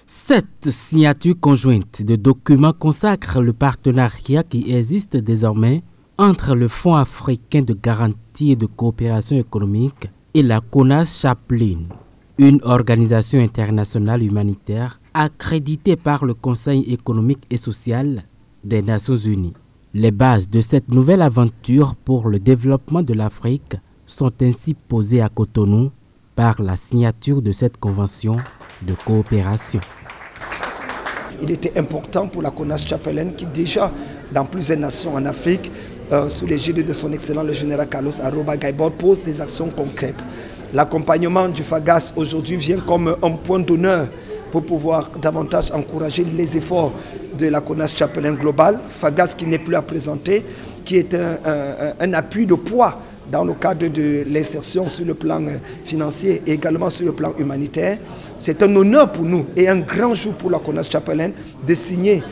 Cette signature conjointe de documents consacre le partenariat qui existe désormais entre le Fonds africain de garantie et de coopération économique et la CONAS Chaplin, une organisation internationale humanitaire accréditée par le Conseil économique et social des Nations Unies. Les bases de cette nouvelle aventure pour le développement de l'Afrique sont ainsi posées à Cotonou par la signature de cette convention de coopération. Il était important pour la CONAS Chaplin qui déjà dans plusieurs nations en Afrique, sous l'égide de son excellent le général Carlos Aroba Gaibor, pose des actions concrètes. L'accompagnement du FAGAS aujourd'hui vient comme un point d'honneur pour pouvoir davantage encourager les efforts de la CONAS Chaplin Global, FAGAS qui n'est plus à présenter, qui est un appui de poids dans le cadre de l'insertion sur le plan financier et également sur le plan humanitaire. C'est un honneur pour nous et un grand jour pour la CONAS Chaplin de signer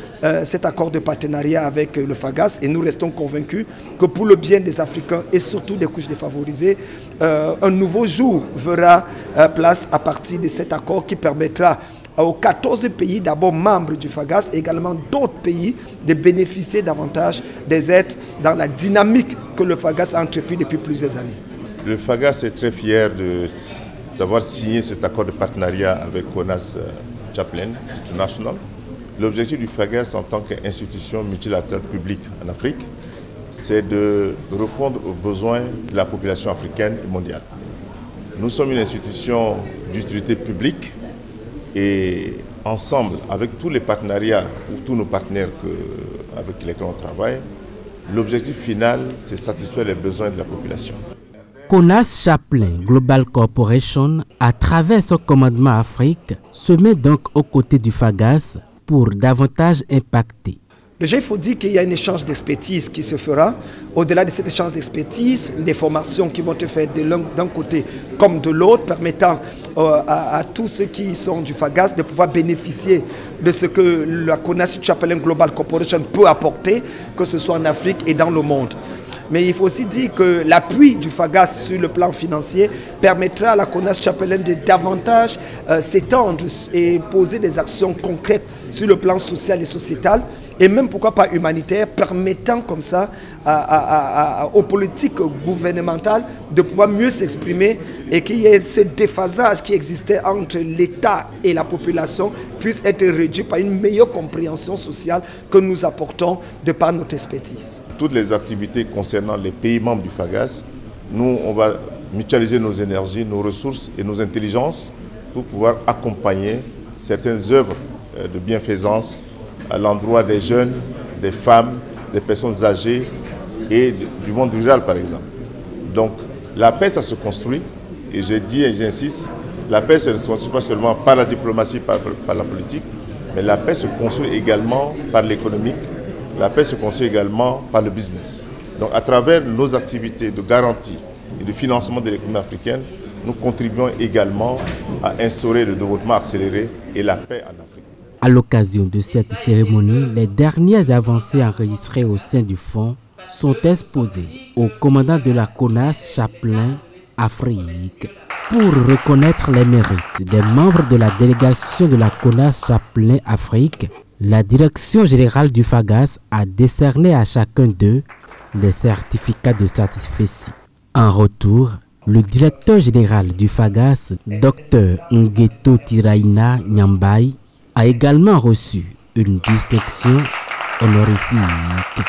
cet accord de partenariat avec le FAGAS, et nous restons convaincus que pour le bien des Africains et surtout des couches défavorisées, un nouveau jour verra place à partir de cet accord qui permettra aux 14 pays d'abord membres du FAGAS et également d'autres pays de bénéficier davantage des aides dans la dynamique que le FAGAS a entrepris depuis plusieurs années. Le FAGAS est très fier d'avoir signé cet accord de partenariat avec CONAS Chaplin International. L'objectif du FAGAS en tant qu'institution multilatérale publique en Afrique, c'est de répondre aux besoins de la population africaine et mondiale. Nous sommes une institution d'utilité publique et ensemble, avec tous les partenariats ou tous nos partenaires avec lesquels on travaille, l'objectif final, c'est satisfaire les besoins de la population. CONAS Chaplin Global Corporation, à travers son commandement Afrique, se met donc aux côtés du FAGAS pour davantage impacter. Déjà, il faut dire qu'il y a un échange d'expertise qui se fera. Au-delà de cet échange d'expertise, des formations qui vont être faites d'un côté comme de l'autre, permettant à tous ceux qui sont du FAGAS de pouvoir bénéficier de ce que la CONAS Chaplin Global Corporation peut apporter, que ce soit en Afrique et dans le monde. Mais il faut aussi dire que l'appui du FAGAS sur le plan financier permettra à la CONAS Chaplin de davantage s'étendre et poser des actions concrètes sur le plan social et sociétal, et même pourquoi pas humanitaire, permettant comme ça aux politiques gouvernementales de pouvoir mieux s'exprimer et qu'il y ait ce déphasage qui existait entre l'État et la population puisse être réduit par une meilleure compréhension sociale que nous apportons de par notre expertise. Toutes les activités concernant les pays membres du FAGAS, nous, on va mutualiser nos énergies, nos ressources et nos intelligences pour pouvoir accompagner certaines œuvres de bienfaisance à l'endroit des jeunes, des femmes, des personnes âgées et du monde rural par exemple. Donc la paix, ça se construit, et je dis et j'insiste, la paix ne se construit pas seulement par la diplomatie, par la politique, mais la paix se construit également par l'économique, la paix se construit également par le business. Donc à travers nos activités de garantie et de financement de l'économie africaine, nous contribuons également à instaurer le développement accéléré et la paix en Afrique. À l'occasion de cette cérémonie, les dernières avancées enregistrées au sein du fonds sont exposées au commandant de la CONAS Chaplin Afrique. Pour reconnaître les mérites des membres de la délégation de la CONAS Chaplin Afrique, la direction générale du FAGAS a décerné à chacun d'eux des certificats de satisfaction. En retour, le directeur général du FAGAS, Dr Ngeto Tiraina Nyambai, a également reçu une distinction honorifique.